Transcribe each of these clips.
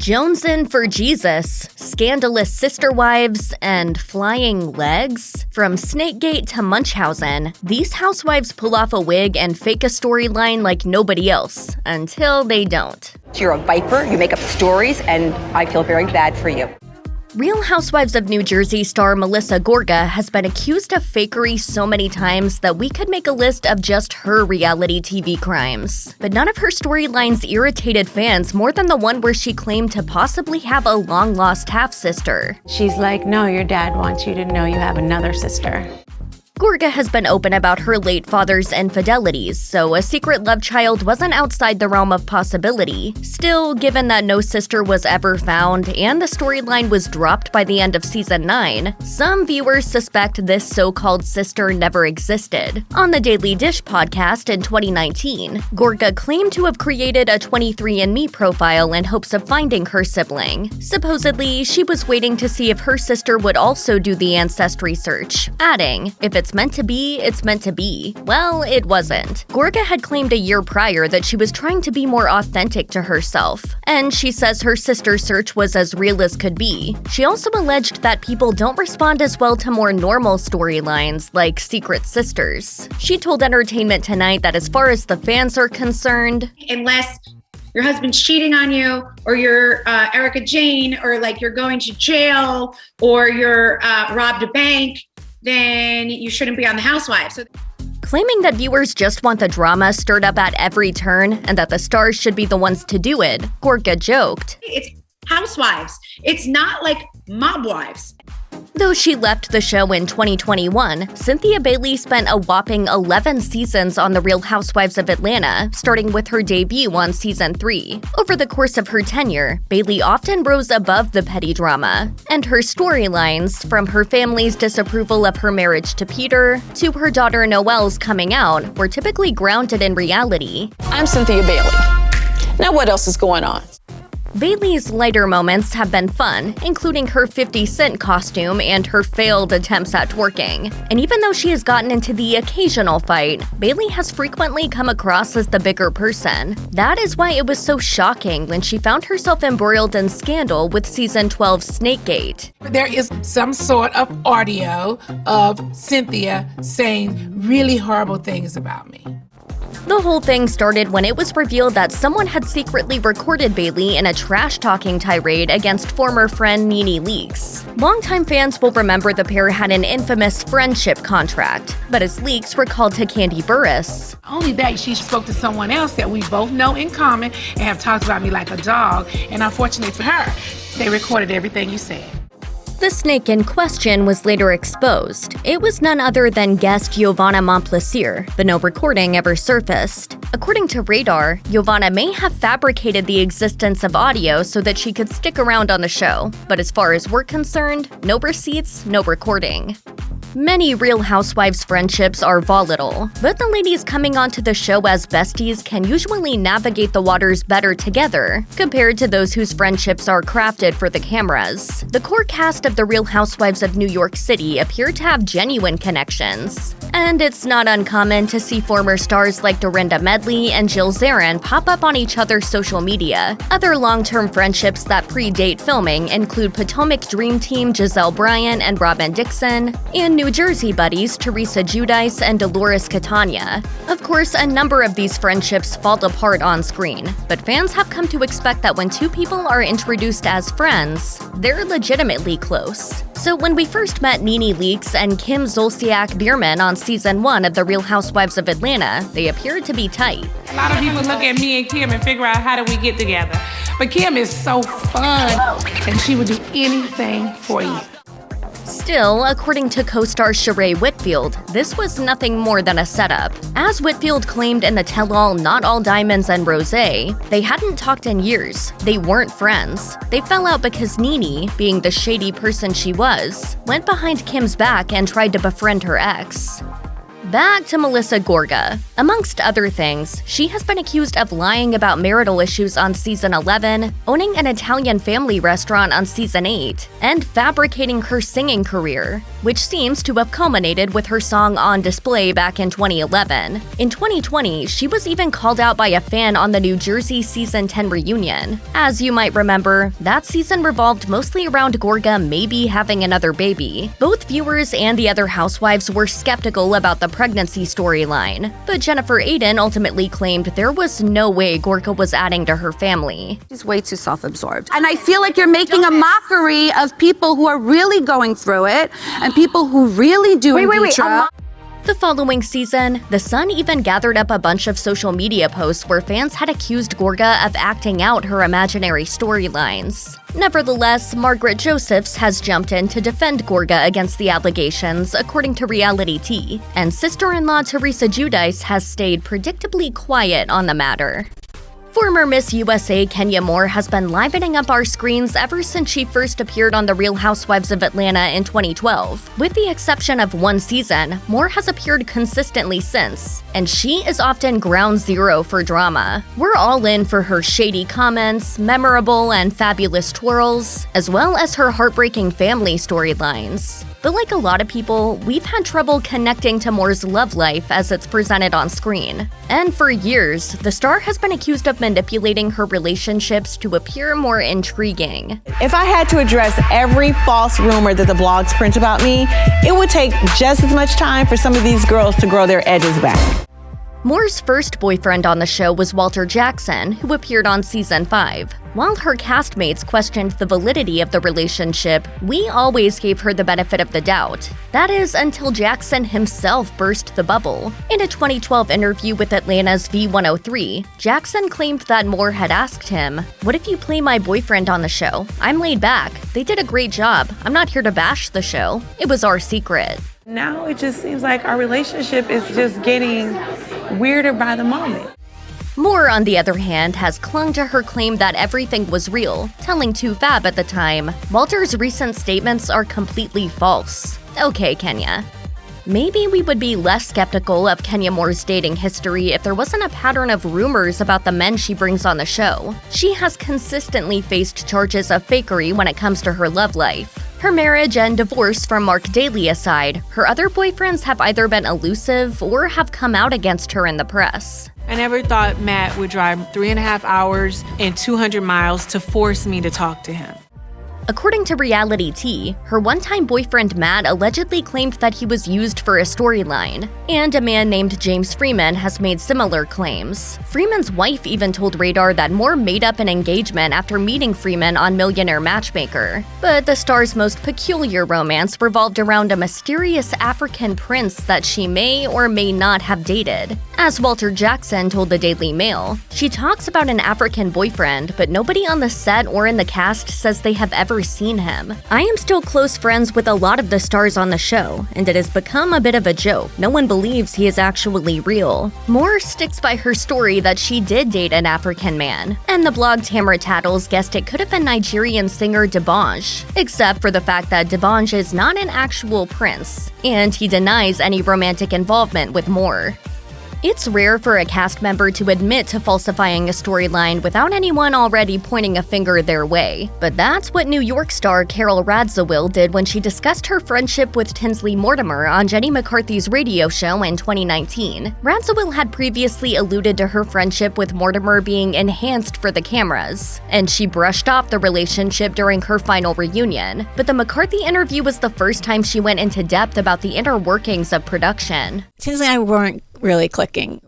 Jonesin' for Jesus, scandalous sister wives, and flying legs? From Snakegate to Munchausen, these housewives pull off a wig and fake a storyline like nobody else, until they don't. You're a viper, you make up stories, and I feel very bad for you. Real Housewives of New Jersey star Melissa Gorga has been accused of fakery so many times that we could make a list of just her reality TV crimes. But none of her storylines irritated fans more than the one where she claimed to possibly have a long-lost half-sister. She's like, no, your dad wants you to know you have another sister. Gorga has been open about her late father's infidelities, so a secret love child wasn't outside the realm of possibility. Still, given that no sister was ever found and the storyline was dropped by the end of season 9, some viewers suspect this so-called sister never existed. On the Daily Dish podcast in 2019, Gorga claimed to have created a 23andMe profile in hopes of finding her sibling. Supposedly, she was waiting to see if her sister would also do the ancestry search, adding, "If it's meant to be, it's meant to be." Well, it wasn't. Gorga had claimed a year prior that she was trying to be more authentic to herself, and she says her sister's search was as real as could be. She also alleged that people don't respond as well to more normal storylines like secret sisters. She told Entertainment Tonight that as far as the fans are concerned, unless your husband's cheating on you, or you're Erica Jane, or like you're going to jail, or you're robbed a bank, then you shouldn't be on The Housewives. claiming that viewers just want the drama stirred up at every turn and that the stars should be the ones to do it, Gorga joked. It's Housewives. It's not like Mob Wives. Though she left the show in 2021, Cynthia Bailey spent a whopping 11 seasons on The Real Housewives of Atlanta, starting with her debut on season 3. Over the course of her tenure, Bailey often rose above the petty drama, and her storylines, from her family's disapproval of her marriage to Peter to her daughter Noelle's coming out, were typically grounded in reality. I'm Cynthia Bailey. Now what else is going on? Bailey's lighter moments have been fun, including her 50 Cent costume and her failed attempts at twerking. And even though she has gotten into the occasional fight, Bailey has frequently come across as the bigger person. That is why it was so shocking when she found herself embroiled in scandal with season 12's Snakegate. There is some sort of audio of Cynthia saying really horrible things about me. The whole thing started when it was revealed that someone had secretly recorded Bailey in a trash-talking tirade against former friend NeNe Leakes. Longtime fans will remember the pair had an infamous friendship contract, but as Leakes recalled to Kandi Burruss, Only that she spoke to someone else that we both know in common and have talked about me like a dog, and unfortunately for her, they recorded everything you said. The snake in question was later exposed. It was none other than guest Giovanna Monplaisir, but no recording ever surfaced. According to Radar, Giovanna may have fabricated the existence of audio so that she could stick around on the show, but as far as we're concerned, no receipts, no recording. Many Real Housewives friendships are volatile, but the ladies coming onto the show as besties can usually navigate the waters better together, compared to those whose friendships are crafted for the cameras. The core cast of The Real Housewives of New York City appear to have genuine connections. And it's not uncommon to see former stars like Dorinda Medley and Jill Zarin pop up on each other's social media. Other long-term friendships that predate filming include Potomac Dream Team Giselle Bryant and Robin Dixon, and New Jersey buddies Teresa Giudice and Dolores Catania. Of course, a number of these friendships fall apart on screen, but fans have come to expect that when two people are introduced as friends, they're legitimately close. So when we first met NeNe Leakes and Kim Zolciak Biermann on season 1 of The Real Housewives of Atlanta, they appeared to be tight. A lot of people look at me and Kim and figure out how do we get together. But Kim is so fun, and she would do anything for you. Still, according to co-star Sheree Whitfield, this was nothing more than a setup. As Whitfield claimed in the tell-all Not All Diamonds and Rosé, they hadn't talked in years. They weren't friends. They fell out because NeNe, being the shady person she was, went behind Kim's back and tried to befriend her ex. Back to Melissa Gorga. Amongst other things, she has been accused of lying about marital issues on season 11, owning an Italian family restaurant on season 8, and fabricating her singing career. which seems to have culminated with her song On Display back in 2011. In 2020, she was even called out by a fan on the New Jersey Season 10 reunion. As you might remember, that season revolved mostly around Gorga maybe having another baby. Both viewers and the other housewives were skeptical about the pregnancy storyline, but Jennifer Aydin ultimately claimed there was no way Gorga was adding to her family. She's way too self-absorbed. And I feel like you're making a mockery of people who are really going through it and people who really do in vitro. The following season, The Sun even gathered up a bunch of social media posts where fans had accused Gorga of acting out her imaginary storylines. Nevertheless, Margaret Josephs has jumped in to defend Gorga against the allegations, according to Reality Tea, and sister-in-law Teresa Giudice has stayed predictably quiet on the matter. Former Miss USA Kenya Moore has been livening up our screens ever since she first appeared on The Real Housewives of Atlanta in 2012. With the exception of one season, Moore has appeared consistently since, and she is often ground zero for drama. We're all in for her shady comments, memorable and fabulous twirls, as well as her heartbreaking family storylines. But like a lot of people, we've had trouble connecting to Moore's love life as it's presented on screen. And for years, the star has been accused of manipulating her relationships to appear more intriguing. If I had to address every false rumor that the blogs print about me, it would take just as much time for some of these girls to grow their edges back. Moore's first boyfriend on the show was Walter Jackson, who appeared on Season 5. While her castmates questioned the validity of the relationship, we always gave her the benefit of the doubt. That is, until Jackson himself burst the bubble. In a 2012 interview with Atlanta's V103, Jackson claimed that Moore had asked him, "What if you play my boyfriend on the show? I'm laid back. They did a great job. I'm not here to bash the show. It was our secret." Now it just seems like our relationship is just getting weirder by the moment. Moore, on the other hand, has clung to her claim that everything was real, telling 2Fab at the time, "Walter's recent statements are completely false." Okay, Kenya. Maybe we would be less skeptical of Kenya Moore's dating history if there wasn't a pattern of rumors about the men she brings on the show. She has consistently faced charges of fakery when it comes to her love life. Her marriage and divorce from Mark Daly aside, her other boyfriends have either been elusive or have come out against her in the press. I never thought Matt would drive 3.5 hours and 200 miles to force me to talk to him. According to Reality Tea, her one-time boyfriend Matt allegedly claimed that he was used for a storyline, and a man named James Freeman has made similar claims. Freeman's wife even told Radar that Moore made up an engagement after meeting Freeman on Millionaire Matchmaker. But the star's most peculiar romance revolved around a mysterious African prince that she may or may not have dated. As Walter Jackson told the Daily Mail, she talks about an African boyfriend, but nobody on the set or in the cast says they have ever seen him. I am still close friends with a lot of the stars on the show, and it has become a bit of a joke. No one believes he is actually real. Moore sticks by her story that she did date an African man, and the blog Tamara Tattles guessed it could have been Nigerian singer D'banj, except for the fact that D'banj is not an actual prince, and he denies any romantic involvement with Moore. It's rare for a cast member to admit to falsifying a storyline without anyone already pointing a finger their way. But that's what New York star Carol Radziwill did when she discussed her friendship with Tinsley Mortimer on Jenny McCarthy's radio show in 2019. Radziwill had previously alluded to her friendship with Mortimer being enhanced for the cameras, and she brushed off the relationship during her final reunion. But the McCarthy interview was the first time she went into depth about the inner workings of production. Tinsley and I weren't really clicking.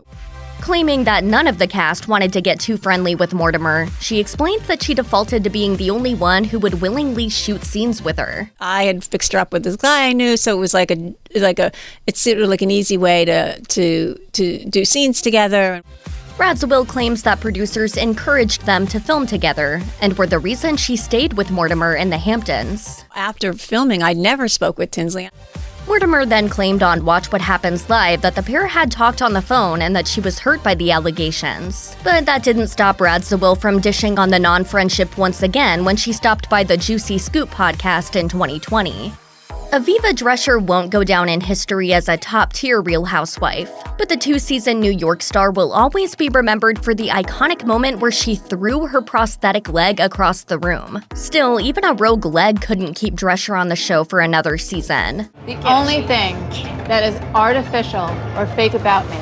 Claiming that none of the cast wanted to get too friendly with Mortimer, she explained that she defaulted to being the only one who would willingly shoot scenes with her. I had fixed her up with this guy I knew, so it was it's sort of like an easy way to do scenes together. Radziwill claims that producers encouraged them to film together and were the reason she stayed with Mortimer in the Hamptons. After filming, I never spoke with Tinsley. Mortimer then claimed on Watch What Happens Live that the pair had talked on the phone and that she was hurt by the allegations. But that didn't stop Radziwill from dishing on the non-friendship once again when she stopped by the Juicy Scoop podcast in 2020. Aviva Drescher won't go down in history as a top-tier Real Housewife, but the 2-season New York star will always be remembered for the iconic moment where she threw her prosthetic leg across the room. Still, even a rogue leg couldn't keep Drescher on the show for another season. The only thing that is artificial or fake about me.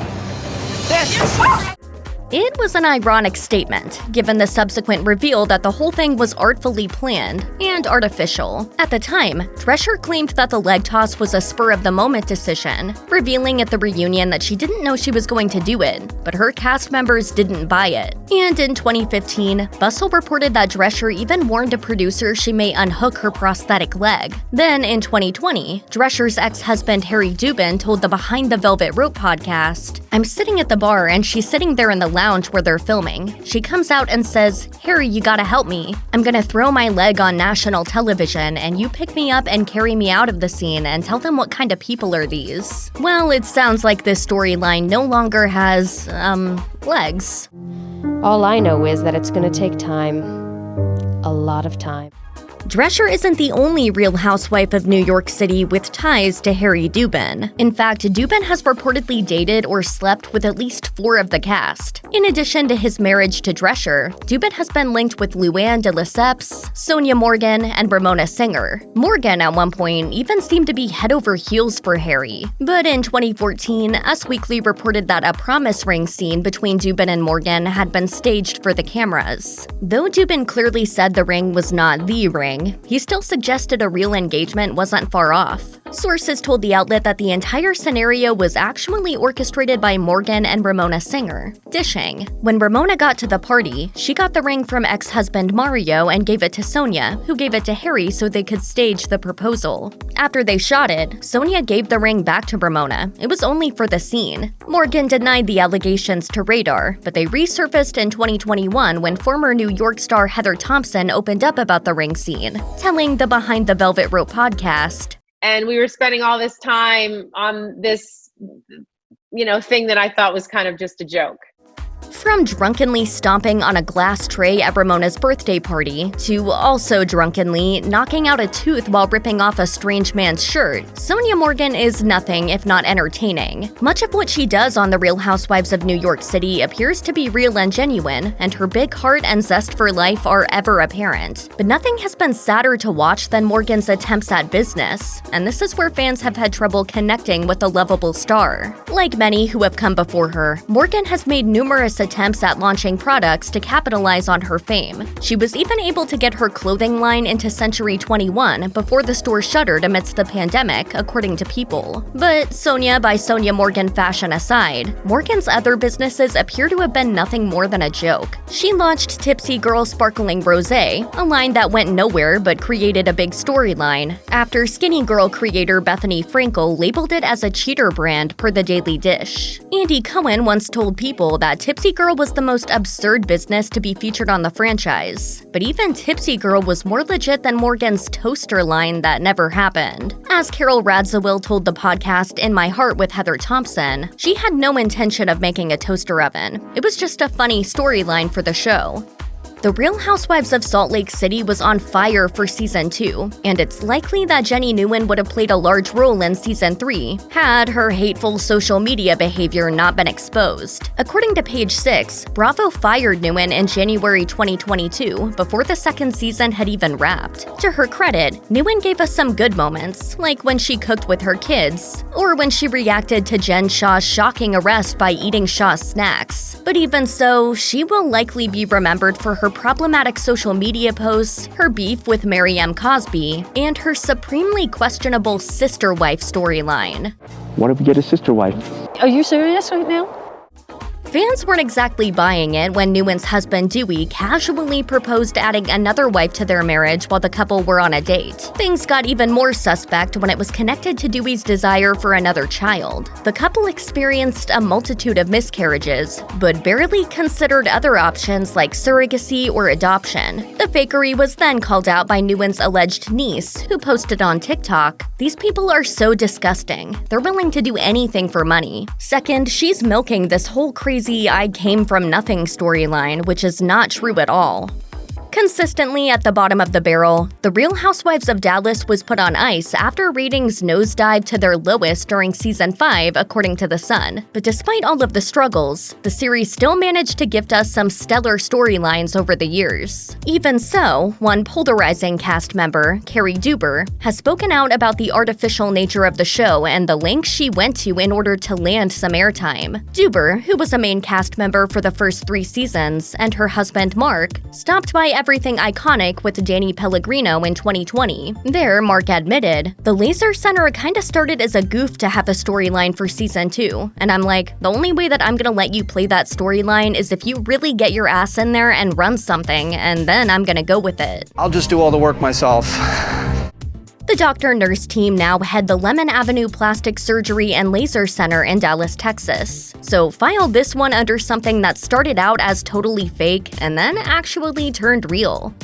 It was an ironic statement, given the subsequent reveal that the whole thing was artfully planned and artificial. At the time, Drescher claimed that the leg toss was a spur-of-the-moment decision, revealing at the reunion that she didn't know she was going to do it, but her cast members didn't buy it. And in 2015, Bustle reported that Drescher even warned a producer she may unhook her prosthetic leg. Then, in 2020, Drescher's ex-husband Harry Dubin told the Behind the Velvet Rope podcast, "I'm sitting at the bar and she's sitting there in the lounge where they're filming. She comes out and says, 'Harry, you gotta help me. I'm gonna throw my leg on national television and you pick me up and carry me out of the scene and tell them what kind of people are these.'" Well, it sounds like this storyline no longer has, legs. All I know is that it's gonna take time. A lot of time. Drescher isn't the only Real Housewife of New York City with ties to Harry Dubin. In fact, Dubin has reportedly dated or slept with at least 4 of the cast. In addition to his marriage to Drescher, Dubin has been linked with Luann de Lesseps, Sonja Morgan, and Ramona Singer. Morgan, at one point, even seemed to be head over heels for Harry. But in 2014, Us Weekly reported that a promise ring scene between Dubin and Morgan had been staged for the cameras. Though Dubin clearly said the ring was not the ring, he still suggested a real engagement wasn't far off. Sources told the outlet that the entire scenario was actually orchestrated by Morgan and Ramona Singer, dishing. When Ramona got to the party, she got the ring from ex-husband Mario and gave it to Sonja, who gave it to Harry so they could stage the proposal. After they shot it, Sonja gave the ring back to Ramona. It was only for the scene. Morgan denied the allegations to Radar, but they resurfaced in 2021 when former New York star Heather Thompson opened up about the ring scene, telling the Behind the Velvet Rope podcast, "And we were spending all this time on this, thing that I thought was kind of just a joke." From drunkenly stomping on a glass tray at Ramona's birthday party, to also drunkenly knocking out a tooth while ripping off a strange man's shirt, Sonja Morgan is nothing if not entertaining. Much of what she does on The Real Housewives of New York City appears to be real and genuine, and her big heart and zest for life are ever apparent. But nothing has been sadder to watch than Morgan's attempts at business, and this is where fans have had trouble connecting with the lovable star. Like many who have come before her, Morgan has made numerous attempts at launching products to capitalize on her fame. She was even able to get her clothing line into Century 21 before the store shuttered amidst the pandemic, according to People. But Sonja by Sonja Morgan fashion aside, Morgan's other businesses appear to have been nothing more than a joke. She launched Tipsy Girl Sparkling Rosé, a line that went nowhere but created a big storyline, after Skinny Girl creator Bethany Frankel labeled it as a cheater brand per the Daily Dish. Andy Cohen once told People that Tipsy Girl was the most absurd business to be featured on the franchise. But even Tipsy Girl was more legit than Morgan's toaster line that never happened. As Carol Radziwill told the podcast In My Heart with Heather Thompson, she had no intention of making a toaster oven. It was just a funny storyline for the show. The Real Housewives of Salt Lake City was on fire for Season 2, and it's likely that Jenny Nguyen would have played a large role in Season 3 had her hateful social media behavior not been exposed. According to Page 6, Bravo fired Nguyen in January 2022 before the second season had even wrapped. To her credit, Nguyen gave us some good moments, like when she cooked with her kids, or when she reacted to Jen Shah's shocking arrest by eating Shah's snacks. But even so, she will likely be remembered for her problematic social media posts, her beef with Mary M. Cosby, and her supremely questionable sister wife storyline. What if we get a sister wife? Are you serious right now? Fans weren't exactly buying it when Nguyen's husband Dewey casually proposed adding another wife to their marriage while the couple were on a date. Things got even more suspect when it was connected to Dewey's desire for another child. The couple experienced a multitude of miscarriages, but barely considered other options like surrogacy or adoption. The fakery was then called out by Nguyen's alleged niece, who posted on TikTok, "These people are so disgusting. They're willing to do anything for money." Second, she's milking this whole crazy I came from nothing storyline, which is not true at all. Consistently at the bottom of the barrel, The Real Housewives of Dallas was put on ice after ratings nosedived to their lowest during Season 5, according to The Sun. But despite all of the struggles, the series still managed to gift us some stellar storylines over the years. Even so, one polarizing cast member, Carrie Duber, has spoken out about the artificial nature of the show and the lengths she went to in order to land some airtime. Duber, who was a main cast member for the first 3 seasons, and her husband Mark, stopped by Everything Iconic with Danny Pellegrino in 2020. There, Mark admitted, "The Laser Center kinda started as a goof to have a storyline for Season 2, and I'm like, the only way that I'm gonna let you play that storyline is if you really get your ass in there and run something, and then I'm gonna go with it." I'll just do all the work myself. The doctor-nurse team now head the Lemon Avenue Plastic Surgery and Laser Center in Dallas, Texas. So file this one under something that started out as totally fake and then actually turned real.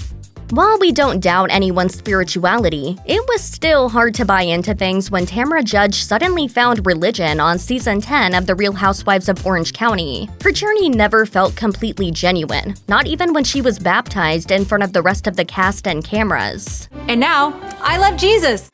While we don't doubt anyone's spirituality, it was still hard to buy into things when Tamra Judge suddenly found religion on Season 10 of The Real Housewives of Orange County. Her journey never felt completely genuine, not even when she was baptized in front of the rest of the cast and cameras. And now, I love Jesus.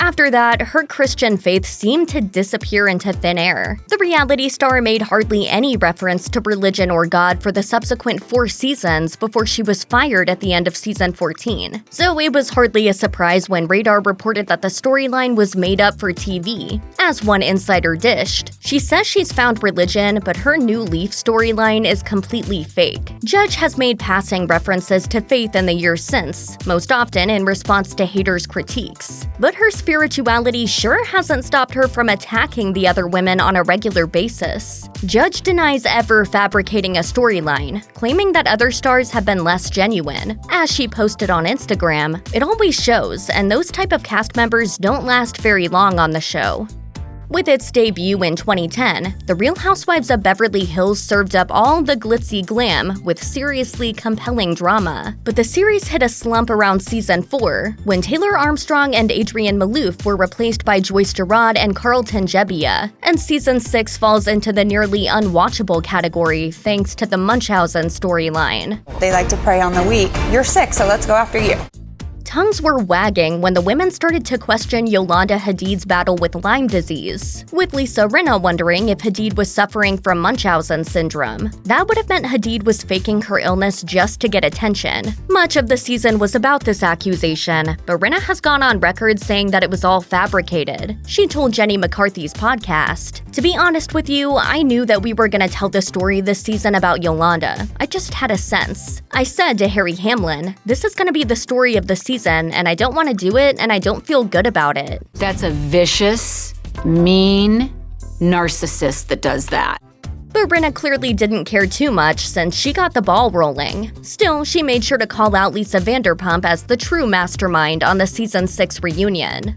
After that, her Christian faith seemed to disappear into thin air. The reality star made hardly any reference to religion or God for the subsequent 4 seasons before she was fired at the end of Season 14. So it was hardly a surprise when Radar reported that the storyline was made up for TV. As one insider dished, she says she's found religion, but her New Leaf storyline is completely fake. Judge has made passing references to faith in the years since, most often in response to haters' critiques. But her spirituality sure hasn't stopped her from attacking the other women on a regular basis. Judge denies ever fabricating a storyline, claiming that other stars have been less genuine. As she posted on Instagram, "It always shows, and those type of cast members don't last very long on the show." With its debut in 2010, The Real Housewives of Beverly Hills served up all the glitzy glam with seriously compelling drama. But the series hit a slump around Season 4, when Taylor Armstrong and Adrienne Maloof were replaced by Joyce Gerard and Carlton Jebbia, and Season 6 falls into the nearly unwatchable category thanks to the Munchausen storyline. They like to prey on the weak. You're sick, so let's go after you. Tongues were wagging when the women started to question Yolanda Hadid's battle with Lyme disease, with Lisa Rinna wondering if Hadid was suffering from Munchausen syndrome. That would have meant Hadid was faking her illness just to get attention. Much of the season was about this accusation, but Rinna has gone on record saying that it was all fabricated. She told Jenny McCarthy's podcast, "To be honest with you, I knew that we were going to tell the story this season about Yolanda. I just had a sense. I said to Harry Hamlin, this is going to be the story of the season, and I don't want to do it, and I don't feel good about it." That's a vicious, mean narcissist that does that. But Rinna clearly didn't care too much since she got the ball rolling. Still, she made sure to call out Lisa Vanderpump as the true mastermind on the Season 6 reunion.